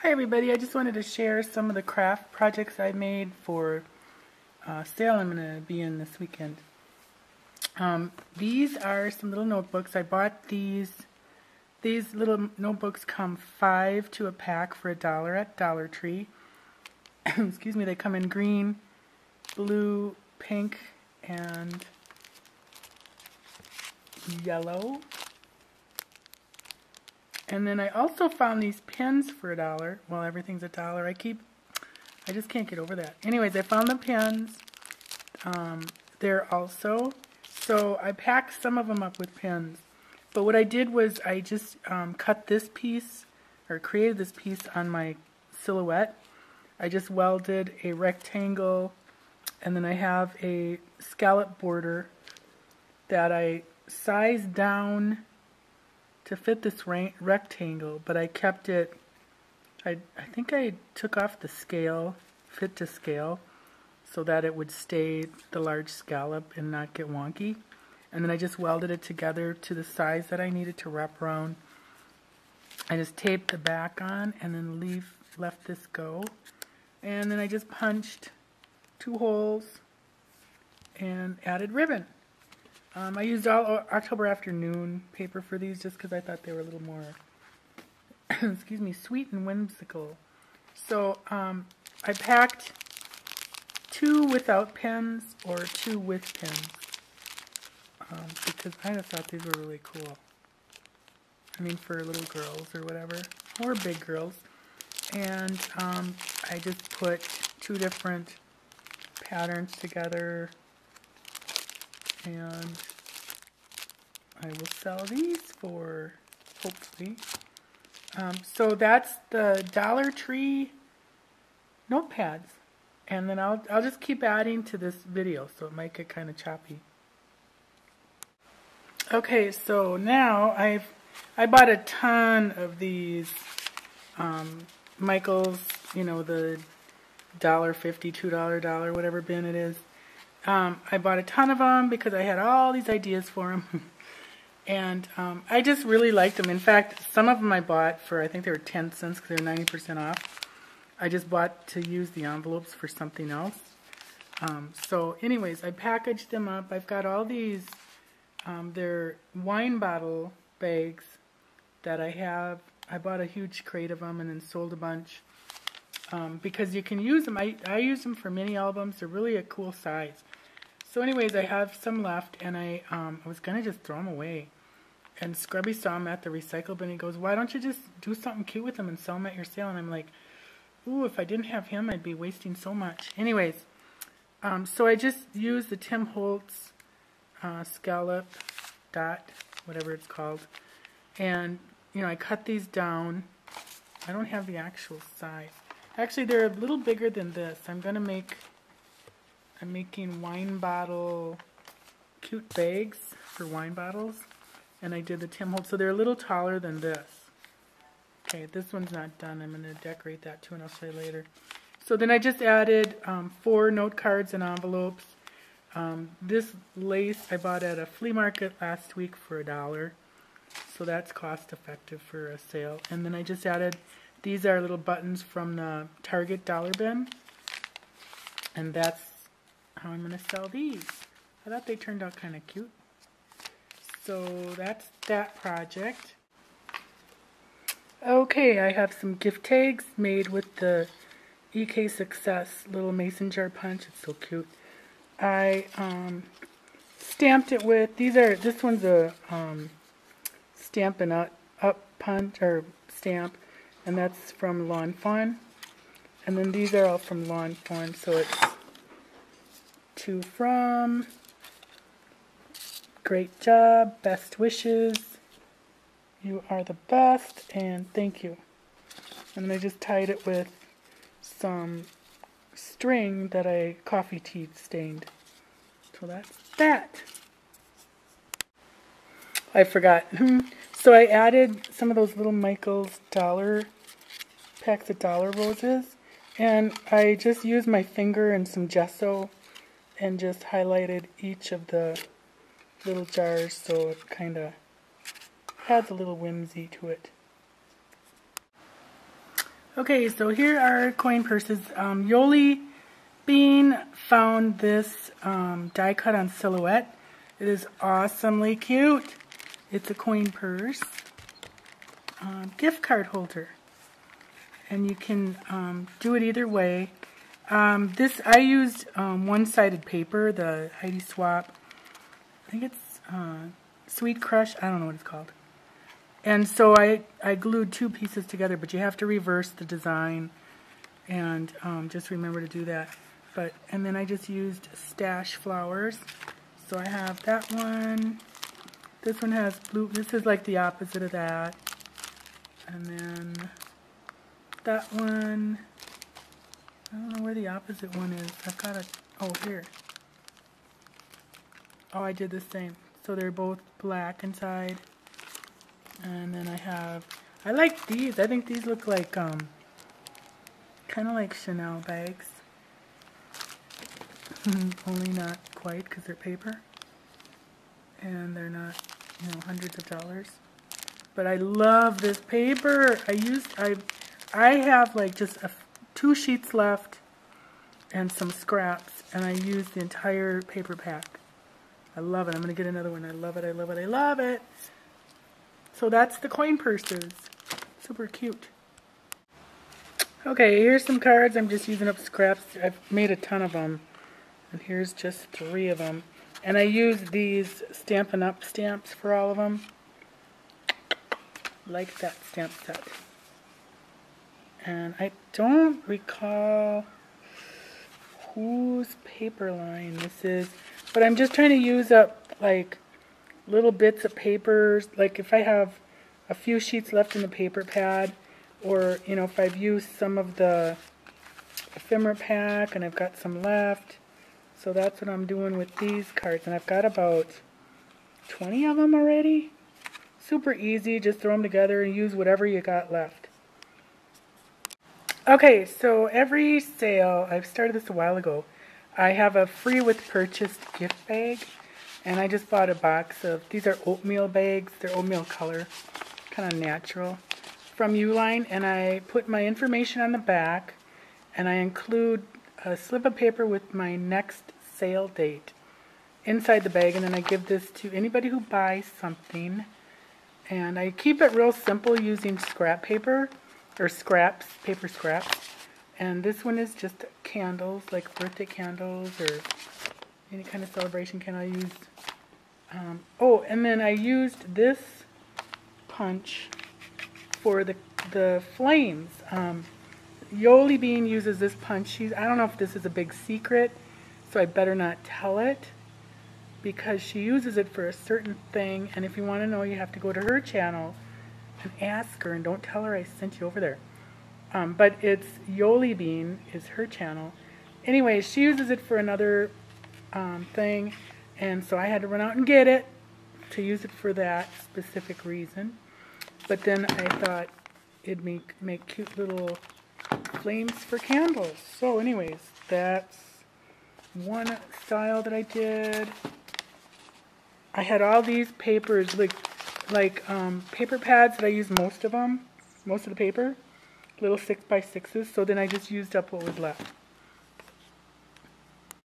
Hi everybody, I just wanted to share some of the craft projects I made for a sale I'm going to be in this weekend. These are some little notebooks. I bought these little notebooks come 5 to a pack for $1 at Dollar Tree. Excuse me, they come in green, blue, pink, and yellow. And then I also found these pens for $1. Well, everything's $1. I just can't get over that. Anyways, I found the pens. They're also, so I packed some of them up with pens. But what I did was I just cut this piece, or created this piece on my silhouette. I just welded a rectangle, and then I have a scallop border that I sized down to fit this rectangle, but I kept it, I think I took off the scale, fit to scale, so that it would stay the large scallop and not get wonky. And then I just welded it together to the size that I needed to wrap around. I just taped the back on and then left this go. And then I just punched 2 holes and added ribbon. I used all October Afternoon paper for these just because I thought they were a little more, excuse me, sweet and whimsical. So I packed 2 without pens or 2 with pens because I just thought these were really cool. I mean, for little girls or whatever, or big girls. And I just put 2 different patterns together. And I will sell these for, hopefully. So that's the Dollar Tree notepads. And then I'll just keep adding to this video, so it might get kind of choppy. Okay, so now I bought a ton of these Michaels, you know, the $1.50, $2, whatever bin it is. I bought a ton of them because I had all these ideas for them. And I just really liked them. In fact, some of them I bought for, I think they were 10 cents because they were 90% off. I just bought to use the envelopes for something else. So anyways, I packaged them up. I've got all these, they're wine bottle bags that I have. I bought a huge crate of them and then sold a bunch. Because you can use them. I use them for mini albums. They're really a cool size. So anyways, I have some left, and I was going to just throw them away. And Scrubby saw them at the recycle bin. He goes, why don't you just do something cute with them and sell them at your sale? And I'm like, ooh, if I didn't have him, I'd be wasting so much. Anyways, so I just used the Tim Holtz scallop dot, whatever it's called. And, you know, I cut these down. I don't have the actual size. Actually, they're a little bigger than this. I'm making wine bottle cute bags for wine bottles. And I did the Tim Holtz. So they're a little taller than this. Okay, this one's not done. I'm going to decorate that too, and I'll show you later. So then I just added 4 note cards and envelopes. This lace I bought at a flea market last week for $1. So that's cost effective for a sale. And then I just added, these are little buttons from the Target dollar bin. And that's how I'm going to sell these. I thought they turned out kind of cute. So that's that project. Okay, I have some gift tags made with the EK Success little mason jar punch. It's so cute. I stamped it with, this one's a Stampin' Up punch, or stamp. And that's from Lawn Fawn. And then these are all from Lawn Fawn. So it's to from, great job, best wishes, you are the best, and thank you. And then I just tied it with some string that I coffee tea stained. So that's that. I forgot. So I added some of those little Michaels packs of dollar roses, and I just used my finger and some gesso and just highlighted each of the little jars so it kind of adds a little whimsy to it. Okay, so here are coin purses. Yoli Bean found this die cut on Silhouette. It is awesomely cute. It's a coin purse, gift card holder, and you can do it either way. I used one-sided paper, the Heidi Swap. I think it's Sweet Crush. I don't know what it's called. And so I glued two pieces together, but you have to reverse the design, and just remember to do that. And then I just used stash flowers. So I have that one. This one has blue. This is like the opposite of that. And then that one. I don't know where the opposite one is. I've got a, oh, here. Oh, I did the same. So they're both black inside. And then I like these. I think these look like, kind of like Chanel bags. Only not quite, because they're paper. And they're not, hundreds of dollars. But I love this paper. I have like just 2 sheets left and some scraps, and I used the entire paper pack. I love it. I'm going to get another one. I love it. I love it. I love it. So that's the coin purses. Super cute. Okay, here's some cards. I'm just using up scraps. I've made a ton of them. And here's just 3 of them. And I used these Stampin' Up! Stamps for all of them. Like that stamp set. And I don't recall whose paper line this is. But I'm just trying to use up like little bits of papers. Like if I have a few sheets left in the paper pad, or if I've used some of the ephemera pack and I've got some left. So that's what I'm doing with these cards, and I've got about 20 of them already. Super easy, just throw them together and use whatever you got left. Okay, so every sale, I've started this a while ago, I have a free with purchase gift bag, and I just bought a box of, these are oatmeal bags, they're oatmeal color, kind of natural, from Uline, and I put my information on the back, and I include a slip of paper with my next sale date inside the bag, and then I give this to anybody who buys something. And I keep it real simple using scrap paper, or scraps, paper scraps. And this one is just candles, like birthday candles or any kind of celebration candle I use. Oh, and then I used this punch for the flames. Yoli Bean uses this punch. I don't know if this is a big secret, so I better not tell it, because she uses it for a certain thing, and if you want to know, you have to go to her channel and ask her, and don't tell her I sent you over there. But it's Yoli Bean is her channel. Anyway, she uses it for another thing, and so I had to run out and get it to use it for that specific reason. But then I thought it'd make cute little flames for candles. So anyways, that's one style that I did. I had all these papers, like paper pads that I used most of the paper, little 6x6s, so then I just used up what was left.